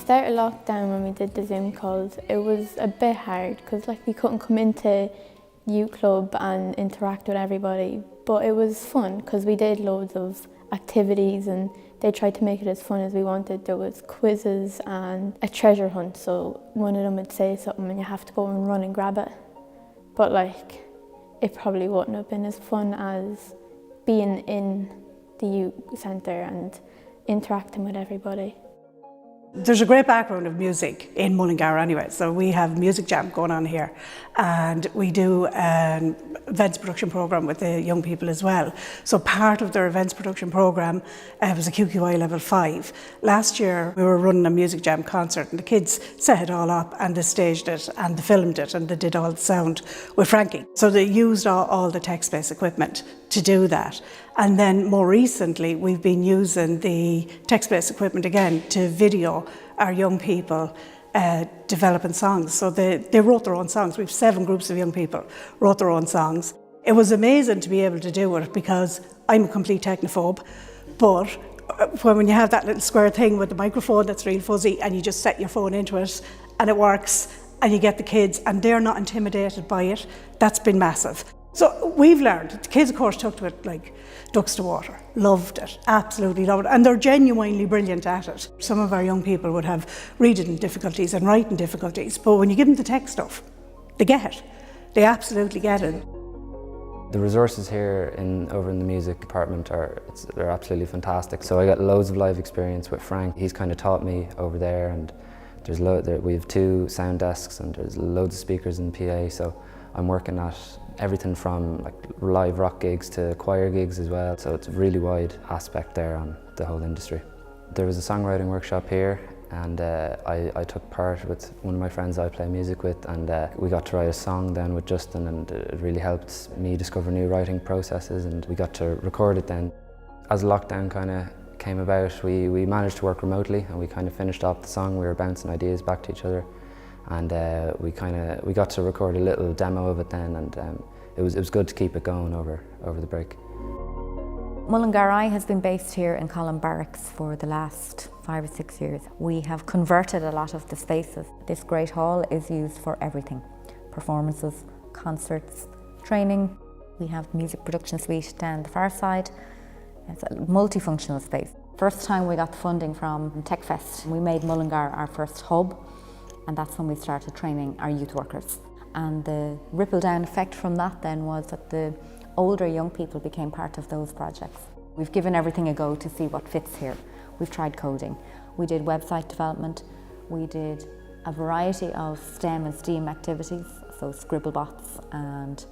start of lockdown when we did the Zoom calls, it was a bit hard because we couldn't come into youth club and interact with everybody, but it was fun because we did loads of activities and they tried to make it as fun as we wanted. There was quizzes and a treasure hunt, so one of them would say something and you have to go and run and grab it. But it probably wouldn't have been as fun as being in the youth centre and interacting with everybody. There's a great background of music in Mullingar anyway, so we have music jam going on here and we do an events production programme with the young people as well. So part of their events production programme was a QQI level 5. Last year we were running a music jam concert and the kids set it all up and they staged it and they filmed it and they did all the sound with Frankie. So they used all the TechSpace equipment to do that. And then more recently, we've been using the TechSpace equipment again to video our young people developing songs. So they wrote their own songs. We have 7 groups of young people wrote their own songs. It was amazing to be able to do it because I'm a complete technophobe, but when you have that little square thing with the microphone that's real fuzzy and you just set your phone into it and it works and you get the kids and they're not intimidated by it, that's been massive. So we've learned, the kids of course took to it like ducks to water, loved it, absolutely loved it, and they're genuinely brilliant at it. Some of our young people would have reading difficulties and writing difficulties, but when you give them the tech stuff, they get it. They absolutely get it. The resources here over in the music department they're absolutely fantastic. So I got loads of live experience with Frank. He's kind of taught me over there, and we have 2 sound desks and there's loads of speakers in PA, so I'm working at everything from live rock gigs to choir gigs as well, so it's a really wide aspect there on the whole industry. There was a songwriting workshop here and I took part with one of my friends I play music with, and we got to write a song then with Justin, and it really helped me discover new writing processes, and we got to record it then. As lockdown kind of came about, we managed to work remotely and we kind of finished off the song. We were bouncing ideas back to each other, and we got to record a little demo of it then, and it was good to keep it going over the break. Mullingar has been based here in Colin Barracks for the last 5 or 6 years. We have converted a lot of the spaces. This great hall is used for everything: performances, concerts, training. We have music production suite down the far side. It's a multifunctional space. First time we got the funding from TechFest, we made Mullingar our first hub, and that's when we started training our youth workers. And the ripple down effect from that then was that the older young people became part of those projects. We've given everything a go to see what fits here. We've tried coding. We did website development. We did a variety of STEM and STEAM activities, so Scribblebots and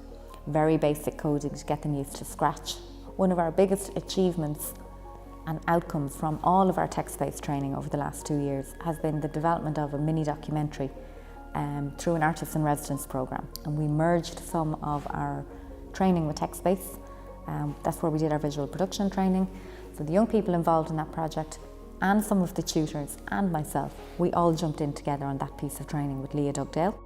very basic coding to get them used to Scratch. One of our biggest achievements and outcomes from all of our TechSpace training over the last 2 years has been the development of a mini documentary through an Artists in Residence programme. And we merged some of our training with TechSpace. That's where we did our visual production training. So the young people involved in that project and some of the tutors and myself, we all jumped in together on that piece of training with Leah Dugdale.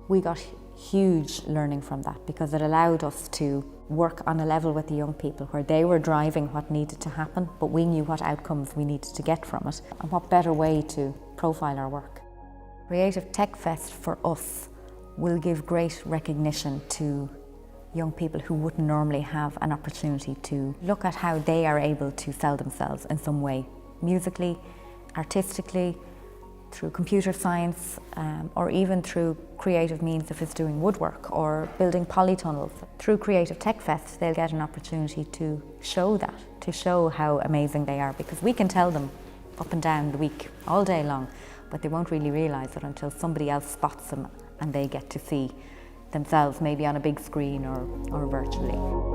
We got huge learning from that because it allowed us to work on a level with the young people where they were driving what needed to happen, but we knew what outcomes we needed to get from it, and what better way to profile our work. Creative Tech Fest for us will give great recognition to young people who wouldn't normally have an opportunity to look at how they are able to sell themselves in some way, musically, artistically, through computer science, or even through creative means if it's doing woodwork or building polytunnels. Through Creative Tech Fest, they'll get an opportunity to show that, to show how amazing they are, because we can tell them up and down the week, all day long, but they won't really realise it until somebody else spots them and they get to see themselves maybe on a big screen or virtually.